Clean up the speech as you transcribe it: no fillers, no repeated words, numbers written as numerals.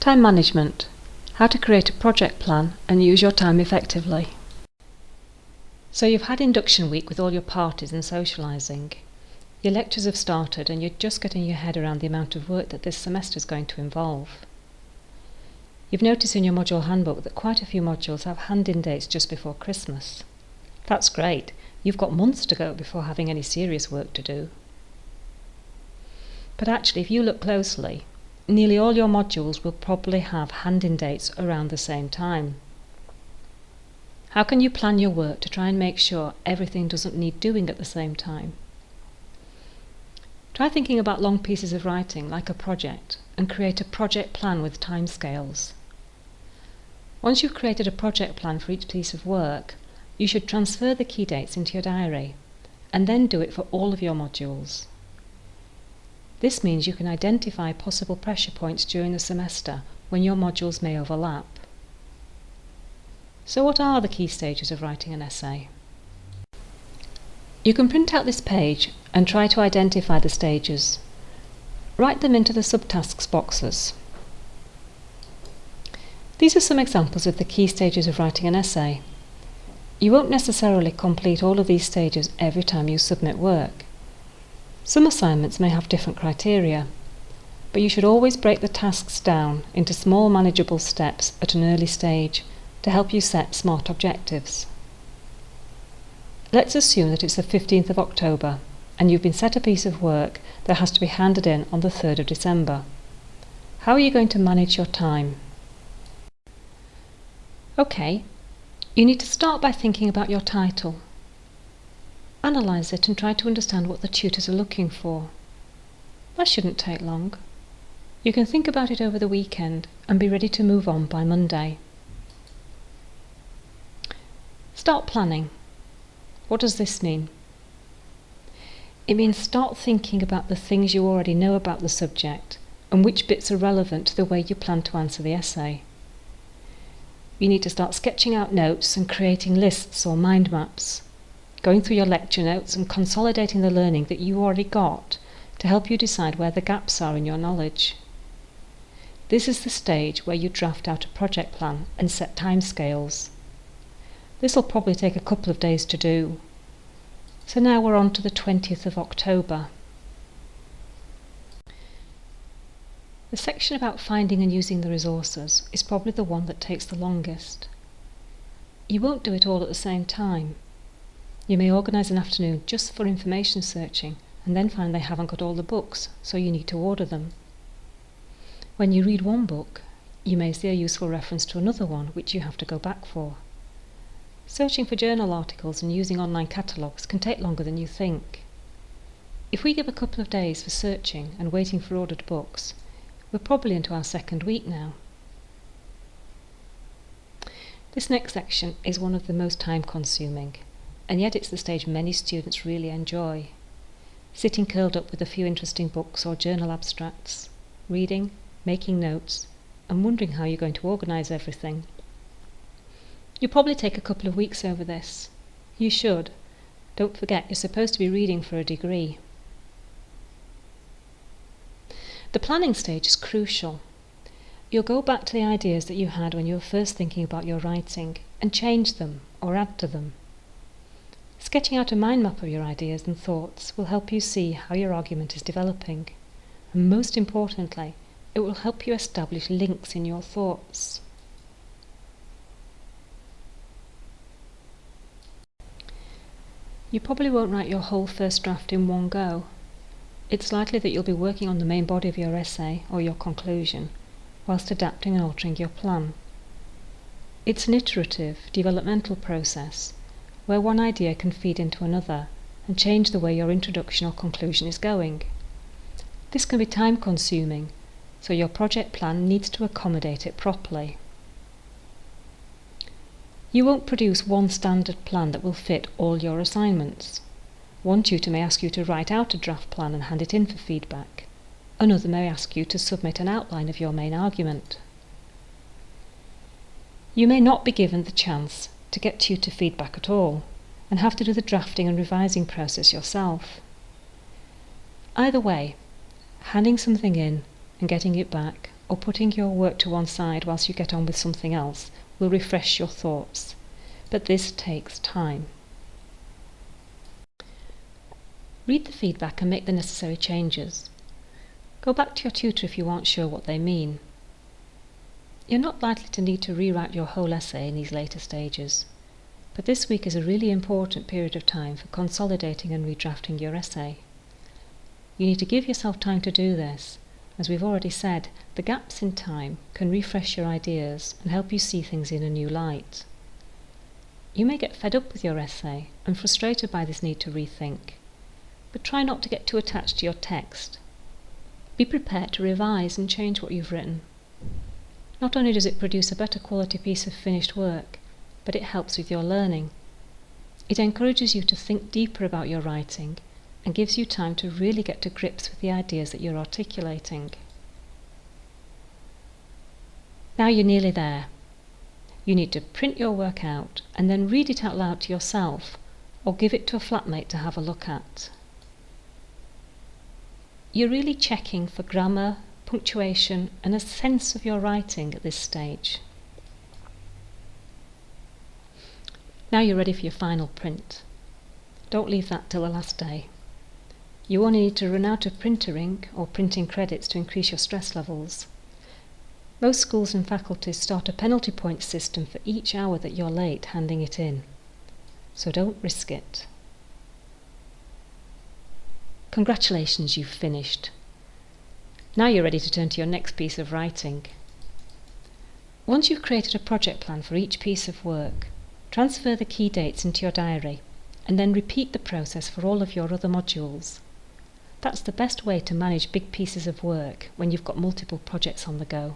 Time management. How to create a project plan and use your time effectively. So you've had induction week with all your parties and socialising. Your lectures have started and you're just getting your head around the amount of work that this semester is going to involve. You've noticed in your module handbook that quite a few modules have hand-in dates just before Christmas. That's great. You've got months to go before having any serious work to do. But actually, if you look closely, nearly all your modules will probably have hand-in dates around the same time. How can you plan your work to try and make sure everything doesn't need doing at the same time? Try thinking about long pieces of writing like a project and create a project plan with timescales. Once you've created a project plan for each piece of work, you should transfer the key dates into your diary and then do it for all of your modules. This means you can identify possible pressure points during the semester when your modules may overlap. So what are the key stages of writing an essay? You can print out this page and try to identify the stages. Write them into the subtasks boxes. These are some examples of the key stages of writing an essay. You won't necessarily complete all of these stages every time you submit work. Some assignments may have different criteria, but you should always break the tasks down into small manageable steps at an early stage to help you set smart objectives. Let's assume that it's the 15th of October and you've been set a piece of work that has to be handed in on the 3rd of December. How are you going to manage your time? Okay, you need to start by thinking about your title. Analyse it and try to understand what the tutors are looking for. That shouldn't take long. You can think about it over the weekend and be ready to move on by Monday. Start planning. What does this mean? It means start thinking about the things you already know about the subject and which bits are relevant to the way you plan to answer the essay. You need to start sketching out notes and creating lists or mind maps, going through your lecture notes and consolidating the learning that you already got to help you decide where the gaps are in your knowledge. This is the stage where you draft out a project plan and set timescales. This will probably take a couple of days to do. So now we're on to the 20th of October. The section about finding and using the resources is probably the one that takes the longest. You won't do it all at the same time. You may organise an afternoon just for information searching and then find they haven't got all the books, so you need to order them. When you read one book, you may see a useful reference to another one which you have to go back for. Searching for journal articles and using online catalogues can take longer than you think. If we give a couple of days for searching and waiting for ordered books, we're probably into our second week now. This next section is one of the most time-consuming, and yet it's the stage many students really enjoy. Sitting curled up with a few interesting books or journal abstracts, reading, making notes, and wondering how you're going to organise everything. You'll probably take a couple of weeks over this. You should. Don't forget, you're supposed to be reading for a degree. The planning stage is crucial. You'll go back to the ideas that you had when you were first thinking about your writing and change them or add to them. Sketching out a mind map of your ideas and thoughts will help you see how your argument is developing. And most importantly, it will help you establish links in your thoughts. You probably won't write your whole first draft in one go. It's likely that you'll be working on the main body of your essay or your conclusion, whilst adapting and altering your plan. It's an iterative, developmental process, where one idea can feed into another and change the way your introduction or conclusion is going. This can be time-consuming, so your project plan needs to accommodate it properly. You won't produce one standard plan that will fit all your assignments. One tutor may ask you to write out a draft plan and hand it in for feedback. Another may ask you to submit an outline of your main argument. You may not be given the chance to get tutor feedback at all and have to do the drafting and revising process yourself. Either way, handing something in and getting it back or putting your work to one side whilst you get on with something else will refresh your thoughts, but this takes time. Read the feedback and make the necessary changes. Go back to your tutor if you aren't sure what they mean. You're not likely to need to rewrite your whole essay in these later stages, but this week is a really important period of time for consolidating and redrafting your essay. You need to give yourself time to do this. As we've already said, the gaps in time can refresh your ideas and help you see things in a new light. You may get fed up with your essay and frustrated by this need to rethink, but try not to get too attached to your text. Be prepared to revise and change what you've written. Not only does it produce a better quality piece of finished work, but it helps with your learning. It encourages you to think deeper about your writing and gives you time to really get to grips with the ideas that you're articulating. Now you're nearly there. You need to print your work out and then read it out loud to yourself or give it to a flatmate to have a look at. You're really checking for grammar, punctuation and a sense of your writing at this stage. Now you're ready for your final print. Don't leave that till the last day. You only need to run out of printer ink or printing credits to increase your stress levels. Most schools and faculties start a penalty point system for each hour that you're late handing it in. So don't risk it. Congratulations, you've finished. Now you're ready to turn to your next piece of writing. Once you've created a project plan for each piece of work, transfer the key dates into your diary and then repeat the process for all of your other modules. That's the best way to manage big pieces of work when you've got multiple projects on the go.